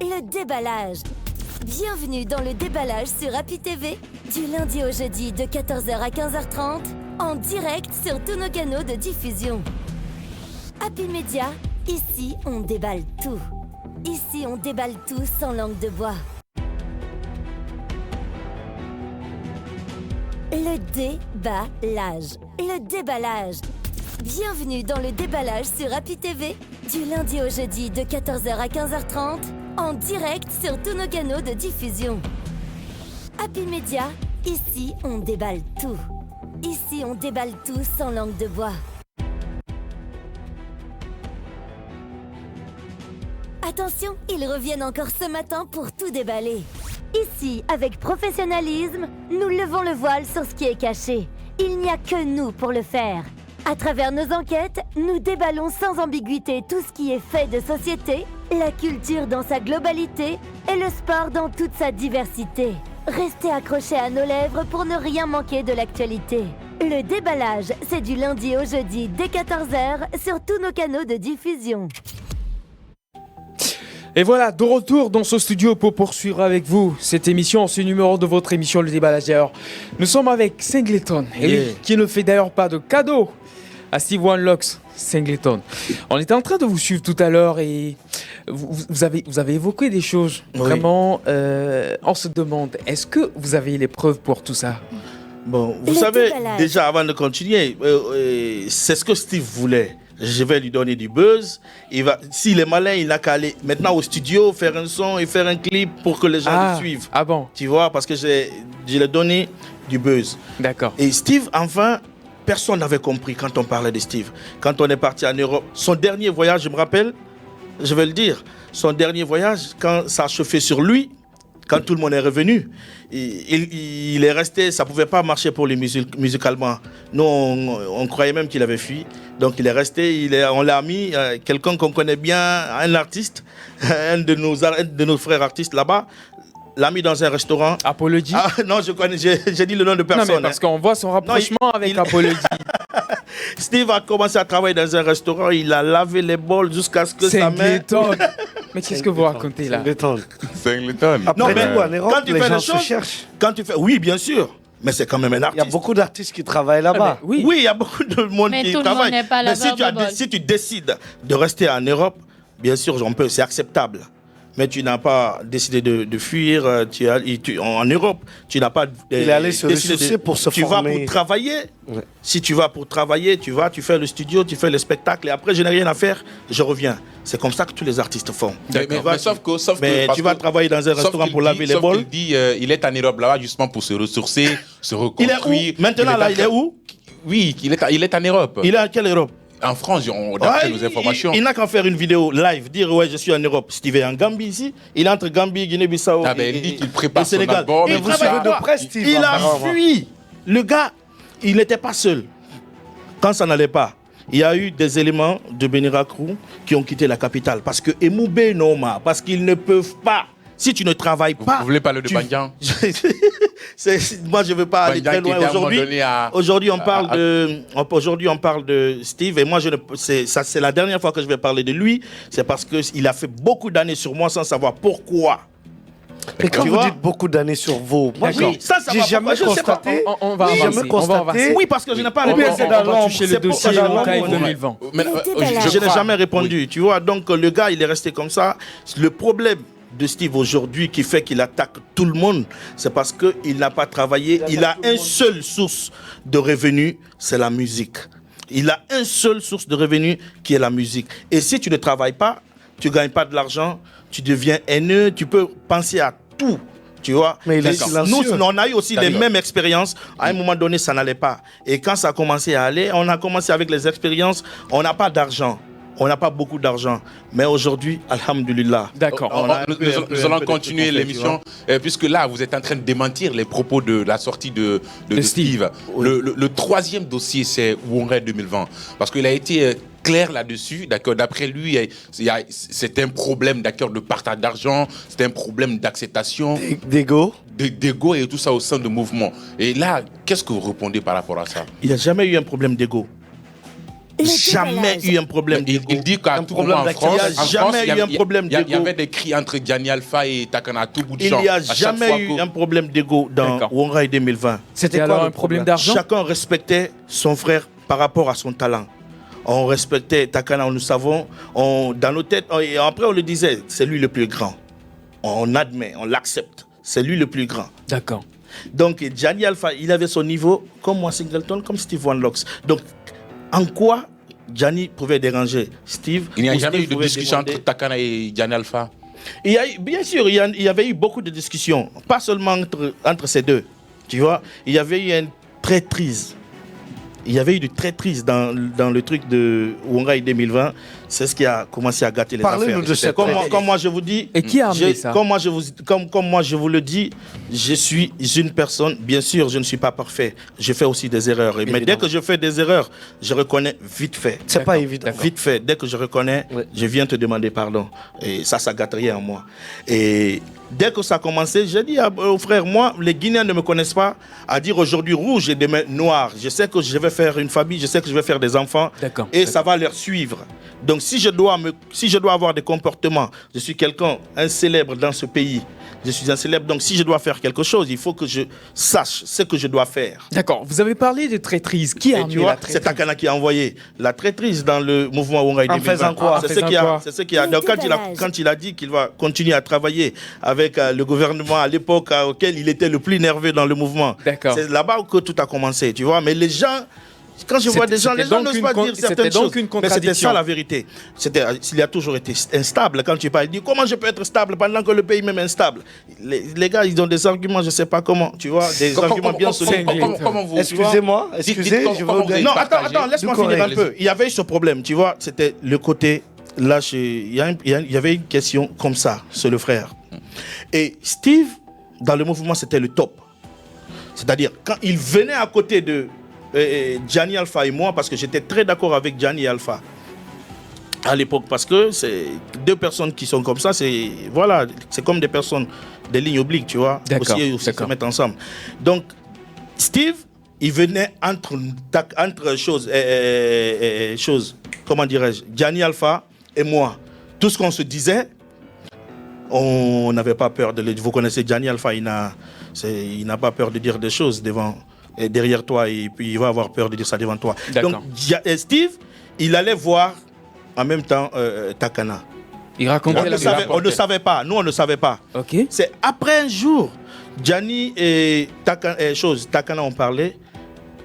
Le déballage. Bienvenue dans le déballage sur Happy TV, du lundi au jeudi de 14h à 15h30, en direct sur tous nos canaux de diffusion. Happy Media, ici on déballe tout. Ici on déballe tout sans langue de bois. Le déballage. Le déballage. Bienvenue dans le déballage sur Happy TV, du lundi au jeudi de 14h à 15h30, en direct sur tous nos canaux de diffusion. Happy Media, ici on déballe tout. Ici on déballe tout sans langue de bois. Attention, ils reviennent encore ce matin pour tout déballer. Ici, avec professionnalisme, nous levons le voile sur ce qui est caché. Il n'y a que nous pour le faire. À travers nos enquêtes, nous déballons sans ambiguïté tout ce qui est fait de société, la culture dans sa globalité et le sport dans toute sa diversité. Restez accrochés à nos lèvres pour ne rien manquer de l'actualité. Le déballage, c'est du lundi au jeudi dès 14h sur tous nos canaux de diffusion. Et voilà, de retour dans ce studio pour poursuivre avec vous cette émission, ce numéro de votre émission Le Déballage. Alors, nous sommes avec Singleton, qui ne fait d'ailleurs pas de cadeau à Steve One Locks, Singleton. On était en train de vous suivre tout à l'heure et vous avez évoqué des choses. Oui. Vraiment, on se demande, est-ce que vous avez les preuves pour tout ça? Bon, vous savez, déjà avant de continuer, c'est ce que Steve voulait. Je vais lui donner du buzz. S'il est malin, il n'a qu'à aller maintenant au studio, faire un son et faire un clip pour que les gens le suivent. Ah bon? Tu vois, parce que je lui ai donné du buzz. D'accord. Et Steve, enfin, personne n'avait compris quand on parlait de Steve. Quand on est parti en Europe, son dernier voyage, je me rappelle, je vais le dire, son dernier voyage, quand ça a chauffé sur lui, quand tout le monde est revenu, il est resté, ça ne pouvait pas marcher pour lui musicalement. Nous, on croyait même qu'il avait fui. Donc il est resté, on l'a mis, quelqu'un qu'on connaît bien, un artiste, un de nos frères artistes là-bas, l'a mis dans un restaurant. Apology? Non, j'ai dit le nom de personne. Non, mais parce qu'on voit son rapprochement avec Apology. Steve a commencé à travailler dans un restaurant, il a lavé les bols jusqu'à ce que sa main... Mais qu'est-ce que vous racontez là? Singleton. Non, mais en Europe, quand tu fais les choses, oui, bien sûr. Mais c'est quand même un artiste. Il y a beaucoup d'artistes qui travaillent là-bas. Oui, il y a beaucoup de monde qui travaille. Mais si tu décides de rester en Europe, bien sûr, c'est acceptable. Mais tu n'as pas décidé de fuir. En Europe, tu n'as pas il est allé se ressourcer pour se former. Tu vas pour travailler. Ouais. Si tu vas pour travailler, tu fais le studio, tu fais le spectacle. Et après, je n'ai rien à faire, je reviens. C'est comme ça que tous les artistes font. Mais tu vas travailler dans un restaurant pour laver les bols. Il dit il est en Europe là-bas justement pour se ressourcer, se reconstruire. Il est où? Maintenant, là, il est où? Oui, il est en Europe. Il est en quelle Europe? En France, d'après nos informations. Il n'a qu'à faire une vidéo live, dire ouais, je suis en Europe. Steve est en Gambie ici. Il est entre Gambie, Guinée-Bissau il dit qu'il prépare son Sénégal. album. Mais vous savez de près, Steve. Il a fui. Le gars, il n'était pas seul. Quand ça n'allait pas, il y a eu des éléments de Benirakrou qui ont quitté la capitale. Parce que Emoubé Noma, parce qu'ils ne peuvent pas. Si tu ne travailles pas... Vous voulez parler de Bandian? Moi, je ne veux pas aller très loin aujourd'hui. Aujourd'hui, on parle de Steve. Et moi, c'est la dernière fois que je vais parler de lui. C'est parce qu'il a fait beaucoup d'années sur moi sans savoir pourquoi. Mais quand vous dites beaucoup d'années sur vous, moi, j'ai jamais constaté. On va avancer. Oui, parce que je n'ai pas répondu. On va toucher le dossier Loncaille 2020. Je n'ai jamais répondu. Tu vois, donc le gars, il est resté comme ça. Le problème de Steve aujourd'hui qui fait qu'il attaque tout le monde, c'est parce qu'il n'a pas travaillé. Il a une seule source de revenus, c'est la musique. Il a une seule source de revenus qui est la musique. Et si tu ne travailles pas, tu ne gagnes pas de l'argent, tu deviens haineux, tu peux penser à tout. Tu vois, mais nous, on a eu aussi les mêmes expériences. À un moment donné, ça n'allait pas. Et quand ça a commencé à aller, on a commencé avec les expériences. On n'a pas d'argent. On n'a pas beaucoup d'argent. Mais aujourd'hui, alhamdulillah. D'accord. Nous allons continuer l'émission, puisque là, vous êtes en train de démentir les propos de la sortie de Steve. Oui. Le troisième dossier, c'est Wongray 2020. Parce qu'il a été clair là-dessus, d'accord. D'après lui, c'est un problème, d'accord, de partage d'argent, c'est un problème d'acceptation, d'ego et tout ça au sein du mouvement. Et là, qu'est-ce que vous répondez par rapport à ça? Il n'y a jamais eu un problème d'ego. jamais eu un problème d'ego. Il dit qu'à tout moment en France, il n'y a jamais eu un problème d'ego. Il y avait des cris entre Gianni Alpha et Takana à tout bout de champ. Il n'y a jamais eu un problème d'ego dans Wongai 2020. C'était alors un problème d'argent? Chacun respectait son frère par rapport à son talent. On respectait Takana, nous savons, dans nos têtes, et après on le disait, c'est lui le plus grand. On admet, on l'accepte, c'est lui le plus grand. D'accord. Donc Gianni Alpha, il avait son niveau, comme moi Singleton, comme Steve One Locks. Donc en quoi Gianni pouvait déranger Steve? Il n'y a jamais eu de discussion entre Takana et Gianni Alpha? Bien sûr, il y avait eu beaucoup de discussions, pas seulement entre ces deux. Tu vois, il y avait eu une traîtrise. Il y avait eu de traîtrise dans le truc de Wongai 2020. C'est ce qui a commencé à gâter les affaires. De cette comme moi je vous dis, et qui a amené ça? Comme moi je vous le dis, je suis une personne, bien sûr, je ne suis pas parfait. Je fais aussi des erreurs. Mais dès que je fais des erreurs, je reconnais vite fait. C'est pas évident. Vite fait. Dès que je reconnais, je viens te demander pardon. Et ça gâte rien en moi. Et dès que ça a commencé, j'ai dit aux frères, moi, les Guinéens ne me connaissent pas, à dire aujourd'hui rouge et demain noir. Je sais que je vais faire une famille, je sais que je vais faire des enfants. Et ça va leur suivre. Donc si je dois avoir des comportements, je suis un célèbre dans ce pays, je suis un célèbre, donc si je dois faire quelque chose, il faut que je sache ce que je dois faire. D'accord, vous avez parlé de traîtrise, qui a amené la traîtrise? C'est Takana qui a envoyé la traîtrise dans le mouvement Wongai 2020. En faisant quoi? C'est ce qui a. Donc quand il a dit qu'il va continuer à travailler avec le gouvernement à l'époque auquel il était le plus nerveux dans le mouvement, c'est là-bas que tout a commencé, tu vois. Mais les gens... Quand je vois des gens, les gens n'osent pas dire certaines choses. Mais c'était ça la vérité. Il a toujours été instable. Quand tu parles, il dit comment je peux être stable pendant que le pays même est instable. Les gars, ils ont des arguments, je ne sais pas comment. Tu vois, des arguments bien solides. Excusez-moi, je veux bien. Non, attends, laisse-moi finir un peu. Il y avait eu ce problème, tu vois, c'était le côté. Là, il y avait une question comme ça, c'est le frère. Et Steve, dans le mouvement, c'était le top. C'est-à-dire, quand il venait à côté de Gianni Alpha et moi, parce que j'étais très d'accord avec Gianni Alpha à l'époque, parce que c'est deux personnes qui sont comme ça, c'est comme des personnes, des lignes obliques, tu vois, aussi se mettre ensemble. Donc, Steve, il venait entre choses, comment dirais-je, Gianni Alpha et moi. Tout ce qu'on se disait, on n'avait pas peur de le dire. Vous connaissez Gianni Alpha, il n'a pas peur de dire des choses derrière toi, et puis il va avoir peur de dire ça devant toi. Donc Steve, il allait voir en même temps Takana. Il racontait on ne savait pas, nous on ne savait pas. C'est après un jour, Gianni et Takana ont parlé.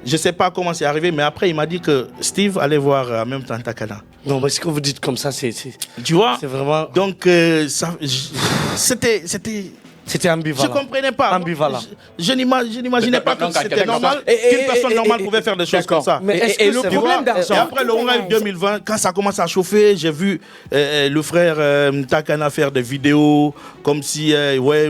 Je ne sais pas comment c'est arrivé, mais après il m'a dit que Steve allait voir en même temps Takana. Non, mais ce que vous dites comme ça, c'est... Tu vois, c'est vraiment... Donc, c'était ambivalent. Je ne comprenais pas. Ambivalent. Je n'imaginais pas que c'était normal, qu'une personne normale pouvait faire des choses comme ça. Mais et le problème d'argent. Et après le Wongai 2020, quand ça commence à chauffer, j'ai vu le frère Takana faire des vidéos comme si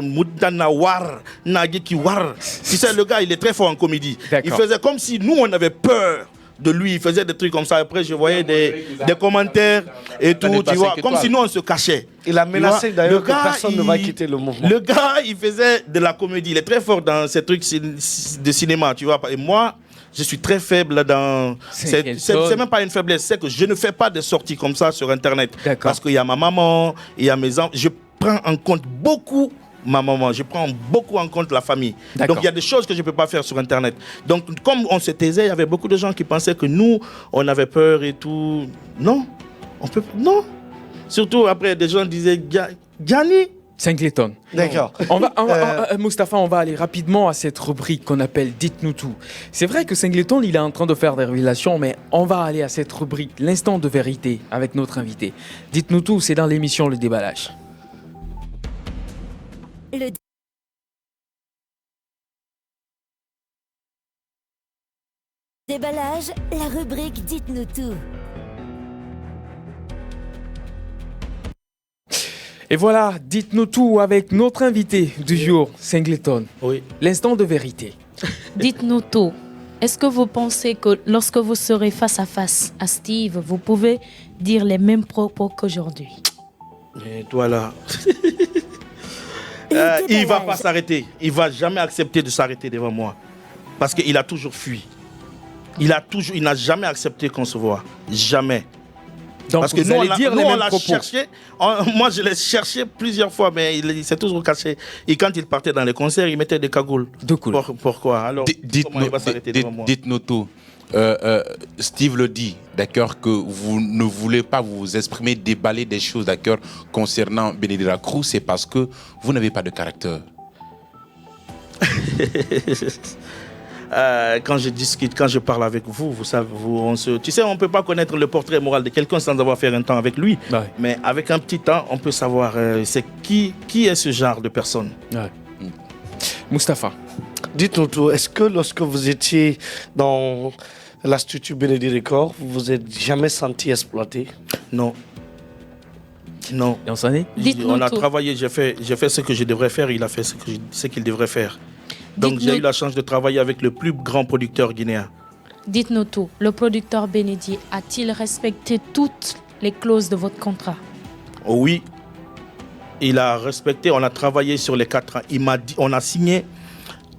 Moudana War, Nagiki War. Tu sais, le gars, il est très fort en comédie. Il faisait comme si nous, on avait peur de lui, il faisait des trucs comme ça. Après, je voyais des commentaires et tout, tu vois, comme si nous, on se cachait. Il a menacé d'ailleurs que personne ne va quitter le mouvement. Le gars, il faisait de la comédie. Il est très fort dans ces trucs de cinéma, tu vois. Et moi, je suis très faible dans... C'est même pas une faiblesse, c'est que je ne fais pas de sorties comme ça sur Internet. Parce qu'il y a ma maman, il y a mes enfants. Je prends en compte beaucoup ma maman, je prends beaucoup en compte la famille. Donc il y a des choses que je ne peux pas faire sur Internet. Donc comme on se taisait, il y avait beaucoup de gens qui pensaient que nous, on avait peur et tout. Non, non. Surtout après, des gens disaient Gianni. Singleton. D'accord. Mustapha, on va aller rapidement à cette rubrique qu'on appelle Dites-nous tout. C'est vrai que Singleton, il est en train de faire des révélations, mais on va aller à cette rubrique, l'instant de vérité, avec notre invité. Dites-nous tout, c'est dans l'émission Le Déballage. Le déballage, la rubrique Dites-nous tout. Et voilà, dites-nous tout avec notre invité du jour, Singleton. Oui. L'instant de vérité. Dites-nous tout. Est-ce que vous pensez que lorsque vous serez face à face à Steve, vous pouvez dire les mêmes propos qu'aujourd'hui? Et toi là... il ne va pas s'arrêter. Il ne va jamais accepter de s'arrêter devant moi. Parce qu'il a toujours fui. Il n'a jamais accepté qu'on se voit. Jamais. Donc parce que vous allez dire les mêmes propos. Cherché, moi je l'ai cherché plusieurs fois, mais il s'est toujours caché. Et quand il partait dans les concerts, il mettait des cagoules. Pourquoi? Alors, comment il va s'arrêter devant moi? Dites-nous tout. Steve le dit, d'accord, que vous ne voulez pas vous exprimer, déballer des choses, d'accord, concernant Bénédicte Lacroix, c'est parce que vous n'avez pas de caractère. Quand je discute, quand je parle avec vous, vous savez, tu sais, on ne peut pas connaître le portrait moral de quelqu'un sans avoir fait un temps avec lui. Ouais. Mais avec un petit temps, on peut savoir c'est qui est ce genre de personne. Ouais. Mustapha. Dites-nous tout, est-ce que lorsque vous étiez dans l'Institut Bénédicte Records, vous vous êtes jamais senti exploité? Non. Non. Et on s'en est? On a travaillé, j'ai fait ce que je devrais faire, il a fait ce qu'il devrait faire. Donc j'ai eu la chance de travailler avec le plus grand producteur guinéen. Dites-nous tout, le producteur Bénédicte a-t-il respecté toutes les clauses de votre contrat? Oui, il a respecté, on a travaillé sur les 4 ans. Il m'a dit, on a signé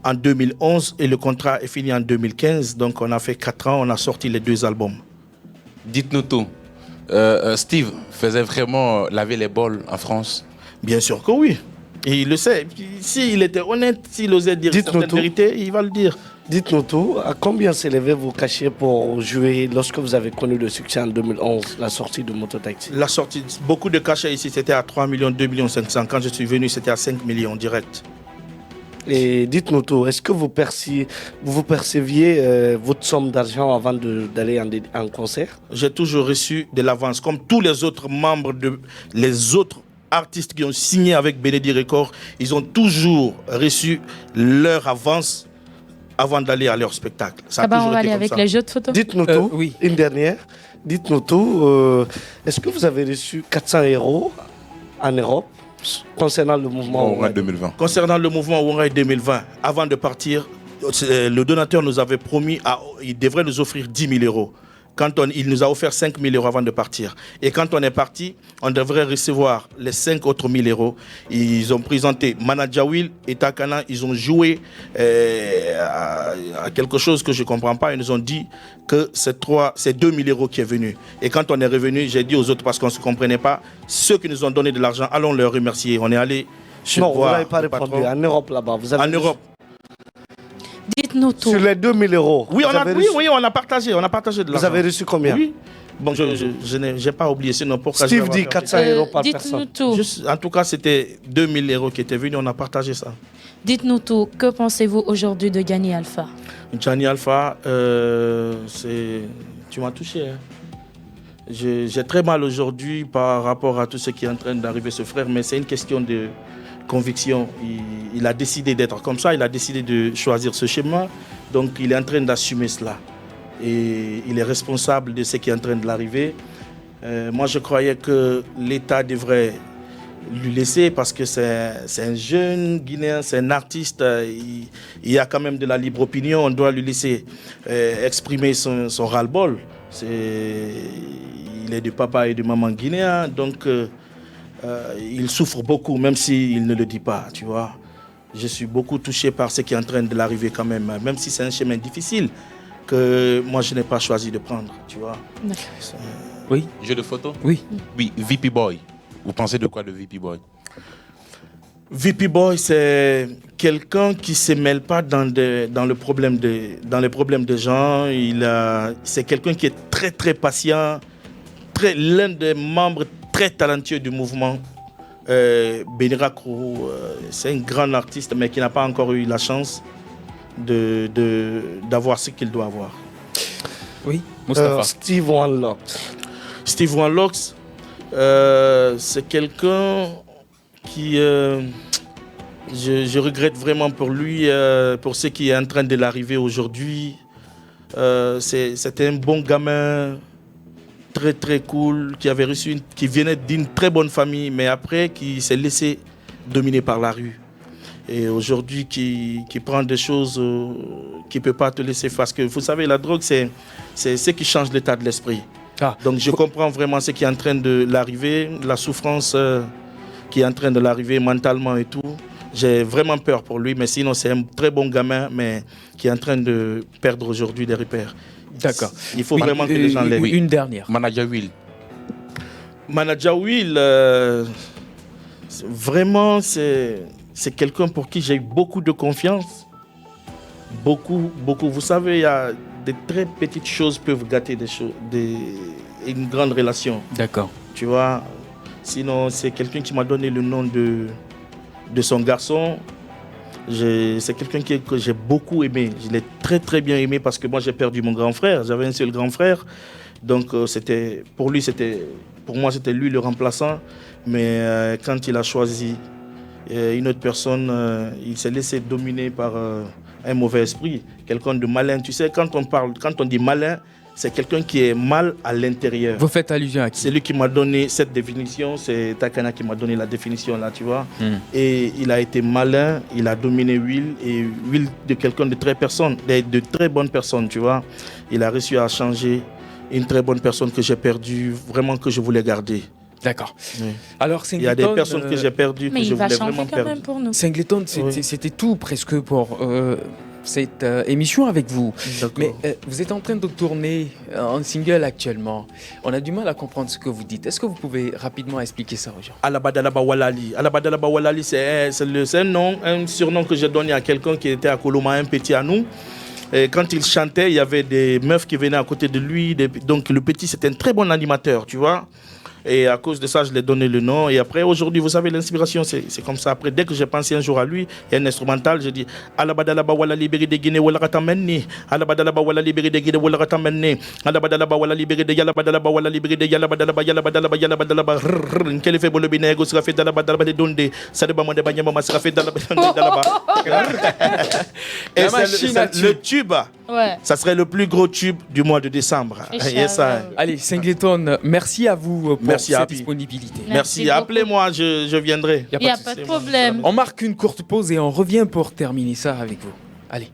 en 2011 et le contrat est fini en 2015. Donc on a fait 4 ans, on a sorti les 2 albums. Dites-nous tout, Steve faisait vraiment laver les bols en France? Bien sûr que oui. Et il le sait. S'il était honnête, s'il osait dire certaines vérités, il va le dire. Dites-nous tout, à combien s'élevaient vos cachets pour jouer lorsque vous avez connu le succès en 2011, la sortie de Mototaxi? La sortie, beaucoup de cachets ici, c'était à 3 millions, 2 millions 500. Quand je suis venu, c'était à 5 millions direct. Et dites-nous tout, est-ce que vous perceviez votre somme d'argent avant d'aller en concert? J'ai toujours reçu de l'avance, comme tous les autres membres, les autres artistes qui ont signé avec Bénédicte Records, ils ont toujours reçu leur avance avant d'aller à leur spectacle. Ça on va aller avec les jeux de photos. Dites-nous tout, oui. Une dernière. Dites-nous tout, est-ce que vous avez reçu 400 € en Europe concernant le mouvement Wongai 2020? Concernant le mouvement Wongai 2020, avant de partir, le donateur nous avait promis, il devrait nous offrir 10 000 €. Il nous a offert 5 000 € avant de partir. Et quand on est parti, on devrait recevoir les 5 autres 1 000 €. Ils ont présenté Manajawil et Takana. Ils ont joué à quelque chose que je ne comprends pas. Ils nous ont dit que c'est 2 000 € qui est venu. Et quand on est revenu, j'ai dit aux autres, parce qu'on ne se comprenait pas, ceux qui nous ont donné de l'argent, allons leur remercier. On est allé voir. Non, vous n'avez pas répondu. En Europe, là-bas. En Europe. Dites-nous tout. Sur les 2 000 €. Oui, on a partagé. On a partagé de l'argent. Vous avez reçu combien? Oui. Bon, je n'ai pas oublié, sinon pourquoi Steve dit 400 € par personne. Dites-nous tout. En tout cas, c'était 2 000 € qui étaient venus, on a partagé ça. Dites-nous tout, que pensez-vous aujourd'hui de Gianni Alpha? Gianni Alpha, tu m'as touché. Hein. J'ai très mal aujourd'hui par rapport à tout ce qui est en train d'arriver, ce frère, mais c'est une question de conviction. Il a décidé d'être comme ça, il a décidé de choisir ce chemin, donc il est en train d'assumer cela. Et il est responsable de ce qui est en train de l'arriver. Moi, je croyais que l'État devrait lui laisser parce que c'est un jeune Guinéen, c'est un artiste. Il y a quand même de la libre opinion. On doit lui laisser exprimer son ras-le-bol. Il est de papa et de maman guinéen, donc il souffre beaucoup, même s'il ne le dit pas, tu vois. Je suis beaucoup touché par ce qui est en train de l'arriver quand même si c'est un chemin difficile que moi je n'ai pas choisi de prendre, tu vois. Oui. Jeu de photo? Oui. Oui, VP Boy. Vous pensez de quoi de VP Boy? VP Boy, c'est quelqu'un qui ne se mêle pas dans les problèmes des gens. C'est quelqu'un qui est très très patient, l'un des membres très talentueux du mouvement. Bénédicte Lacroix, c'est un grand artiste, mais qui n'a pas encore eu la chance d'avoir ce qu'il doit avoir. Oui, Mustapha. Steve One Locks. Steve One Locks, c'est quelqu'un qui... je regrette vraiment pour lui, pour ce qui est en train de l'arriver aujourd'hui. C'était un bon gamin, très très cool, qui venait d'une très bonne famille, mais après qui s'est laissé dominer par la rue. Et aujourd'hui, qui prend des choses qui ne peut pas te laisser faire. Parce que vous savez, la drogue, c'est ce qui change l'état de l'esprit. Donc je comprends vraiment ce qui est en train de l'arriver, la souffrance qui est en train de l'arriver mentalement et tout. J'ai vraiment peur pour lui, mais sinon c'est un très bon gamin, mais qui est en train de perdre aujourd'hui des repères. D'accord. Il faut vraiment que les gens l'aiment. Une dernière. Manager Will. Manager Will, vraiment, c'est quelqu'un pour qui j'ai eu beaucoup de confiance. Beaucoup. Vous savez, il y a des très petites choses peuvent gâter une grande relation. D'accord. Tu vois, sinon, c'est quelqu'un qui m'a donné le nom de son garçon. C'est quelqu'un que j'ai beaucoup aimé. Je l'ai très, très bien aimé parce que moi, j'ai perdu mon grand frère. J'avais un seul grand frère. Donc, pour moi, c'était lui le remplaçant. Mais quand il a choisi une autre personne, il s'est laissé dominer par un mauvais esprit, quelqu'un de malin. Tu sais, quand on dit malin, c'est quelqu'un qui est mal à l'intérieur. Vous faites allusion à qui? C'est lui qui m'a donné cette définition, c'est Takana qui m'a donné la définition là, tu vois. Et il a été malin, il a dominé Will, et Will de quelqu'un de très bonne personne, tu vois. Il a réussi à changer une très bonne personne que j'ai perdue, vraiment que je voulais garder. D'accord. Oui. Alors, il y a des personnes que j'ai perdues, que je voulais vraiment perdre. Pour nous. Singleton, c'était tout presque pour cette émission avec vous. Mais vous êtes en train de tourner en single actuellement. On a du mal à comprendre ce que vous dites. Est-ce que vous pouvez rapidement expliquer ça aux gens? Alabadalaba Walali. Alabadalaba Walali, c'est un surnom que j'ai donné à quelqu'un qui était à Koloma, un petit à nous. Et quand il chantait, il y avait des meufs qui venaient à côté de lui. Donc le petit, c'était un très bon animateur, tu vois. Et à cause de ça, je lui ai donné le nom. Et après, aujourd'hui, vous savez, l'inspiration, c'est comme ça. Après, dès que j'ai pensé un jour à lui, il y a un instrumental, j'ai dit Alabadalaba wala libéré de Guinée, wala ratamenne. Alabadalaba wala libéré de Guinée, wala ratamenne. Alabadalaba wala libéré de Yalabadalaba wala libéré de Yalabadalaba Yalabadalaba. Quel fait le binego sera fait d'Alabadalaba de Dondé. Ça dépend de Banyama sera fait d'Alabadalaba. Et c'est le tube. Ouais. Ça serait le plus gros tube du mois de décembre. Yes, allez, Singleton, merci à vous pour merci cette disponibilité. Merci. Appelez-moi, je viendrai. Il n'y a pas de problème. On marque une courte pause et on revient pour terminer ça avec vous. Allez.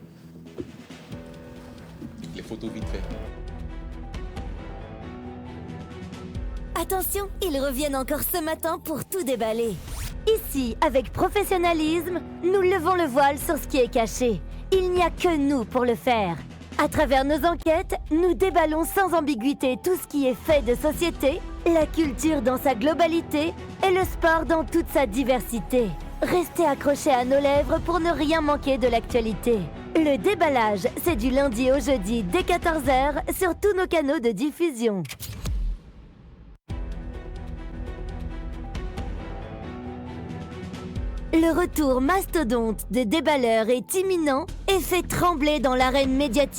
Les photos vite fait. Attention, ils reviennent encore ce matin pour tout déballer. Ici, avec professionnalisme, nous levons le voile sur ce qui est caché. Il n'y a que nous pour le faire. À travers nos enquêtes, nous déballons sans ambiguïté tout ce qui est fait de société, la culture dans sa globalité et le sport dans toute sa diversité. Restez accrochés à nos lèvres pour ne rien manquer de l'actualité. Le déballage, c'est du lundi au jeudi dès 14h sur tous nos canaux de diffusion. Le retour mastodonte de déballeurs est imminent et fait trembler dans l'arène médiatique.